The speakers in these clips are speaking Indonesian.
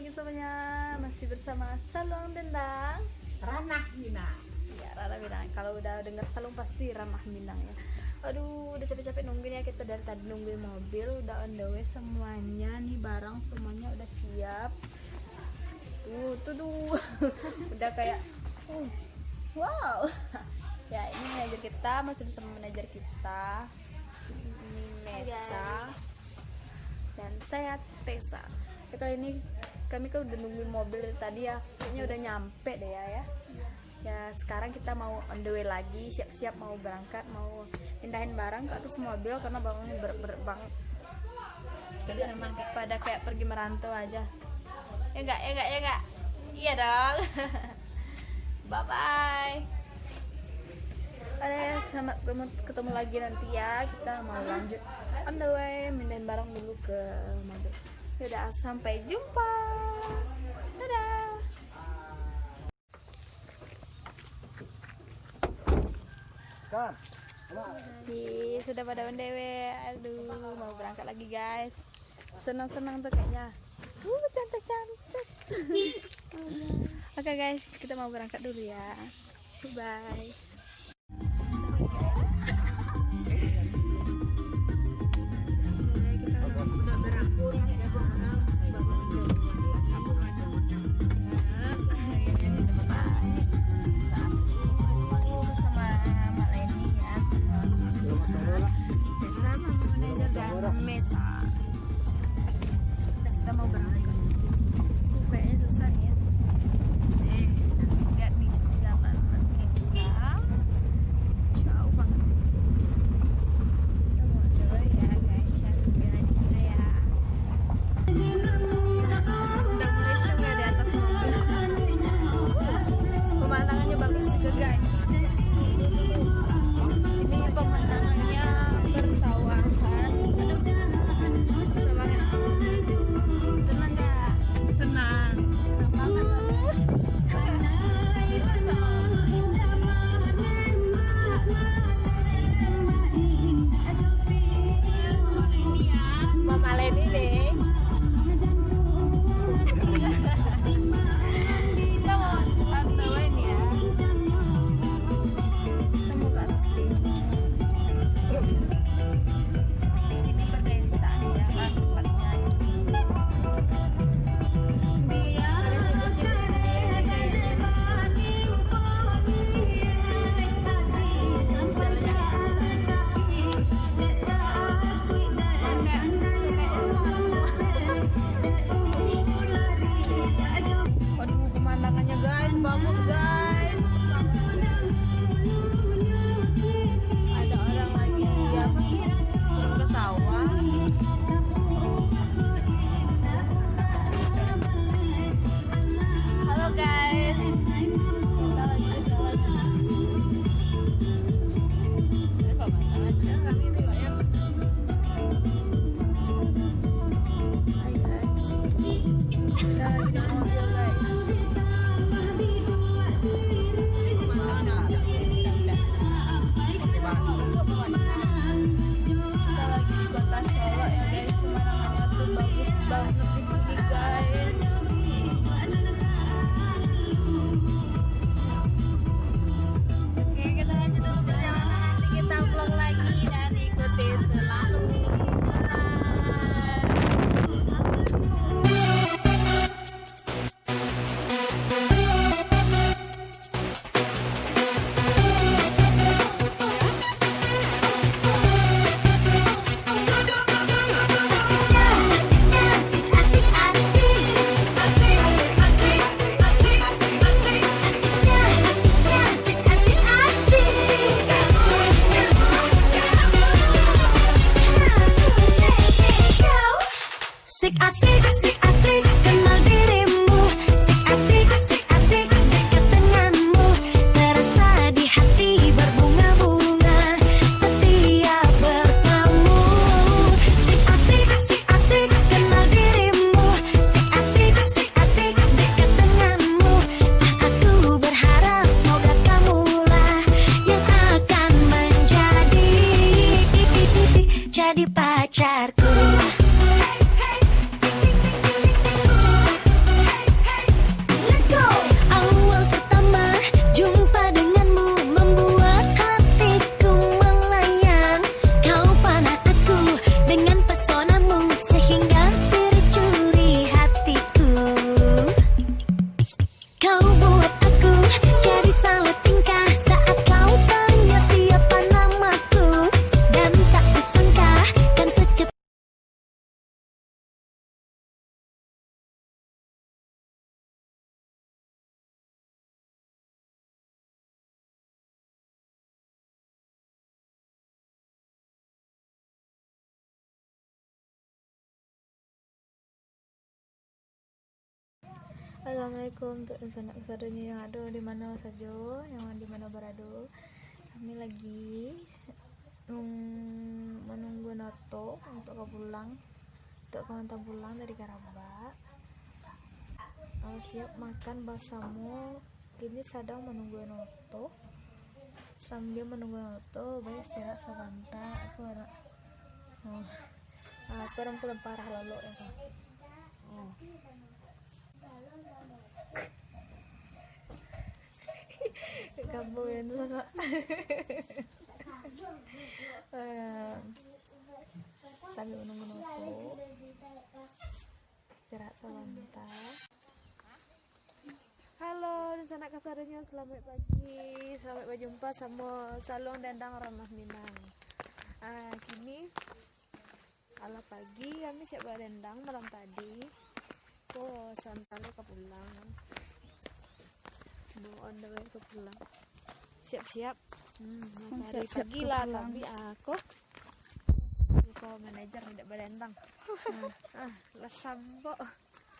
pagi semuanya, masih bersama Salung Dendang Ranah Minang. ya, Rara Minang. Kalau udah denger Salung pasti Ranah Minang ya. Aduh, udah capek-capek nungguin ya, kita dari tadi nungguin mobil, udah on the way semuanya nih, barang semuanya udah siap. Tuh udah kayak wow. Ya, ini manajer kita, masih bersama manajer kita, ini Nesa dan saya Tessa. Ya, kali ini kami kan udah nungguin mobil dari tadi ya, kayaknya udah nyampe deh ya. Ya sekarang kita mau on the way lagi, siap-siap mau berangkat, mau pindahin barang ke atas mobil karena bangunnya berat banget. Jadi emang pada kayak pergi merantau aja. Ya enggak. Iya dong. Bye bye. Sama ketemu lagi nanti ya. Kita mau lanjut on the way, pindahin barang dulu ke mobil. Yaudah, sampai jumpa. Dadah. Sudah pada on the way. Aduh, mau berangkat lagi guys. Senang-senang tuh kayaknya. Cantik-cantik. Oke guys, kita mau berangkat dulu ya. Bye. Kita mau berangkat. Kayaknya susah nih ya. Lihat nih jalan kita. Jauh banget. Kita mau coba ya guys, cari jalan kita ya. Udah mulai show ya di atas mobil. Pemandangannya bagus juga guys. Sini pemandangannya bersawahan. Senang gak? Senang banget. Mama Leni deh. Kita mau pantauin ya. Kita mau ke atas di sini pedesaan ya kan tempatnya. Iya, ada sibuk-sibuk sendiri kayaknya. Waduh, pemandangannya guys, bagus guys. Ada orang lagi apa? Turun ke sawah. Halo guys. Kita lagi di jalan. Kami bilangnya. Hai guys. Kita lagi di mobil guys. Kita lagi di kota Solo ya guys, pemandangannya tuh bagus banget di sini guys. Oke, kita lanjut dulu perjalanan, nanti kita vlog lagi dan ikuti selalu. Bye. Assalamualaikum untuk sanak saudaranya yang ada di mana saja, yang di mana berada. Kami lagi menunggu Nato untuk pulang, untuk kawan pulang dari Karaba. Siap makan bersama. Kini sedang menunggu Nato. Sambil menunggu Nato, baik istirahat sebentar. Aku orang pulang parah lalu ya Pak. Kamu yang dulu sambil menunggu Nato, istirahat sebentar. Halo dan sanak kasarnya, selamat pagi, selamat berjumpa sama Salong Dendang Ramah Minang. Kini ala pagi kami siap berdendang malam tadi. Santale ke pulang. On the way ke pulang. Siap-siap. Hari pagi lah tapi aku manajer tidak berdendang.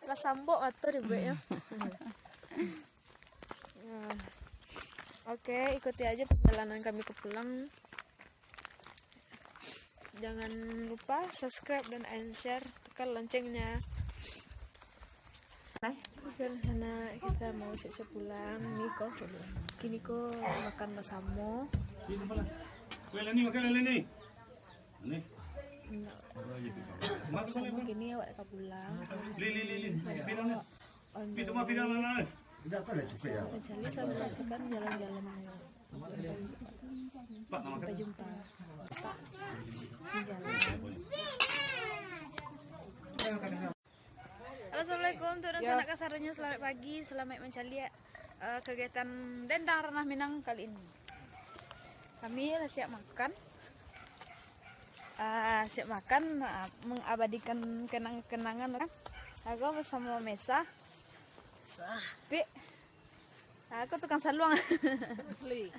Lasambo atau ribet ya. Oke, ikuti aja perjalanan kami ke pulang. Jangan lupa subscribe dan share, tekan loncengnya. Oke, sana kita mau siap-siap pulang. Kini ko makan bersama. Kini awak akan pulang. Mencari saksikan jalan-jalan sampai jumpa di jalan. Assalamualaikum turun sanak kasarnya, selamat pagi, selamat mencari kegiatan Dendang Ranah Minang kali ini. Kami siap makan, mengabadikan kenang-kenangan. Aku bersama Mesa. Aku tukang saluang asli.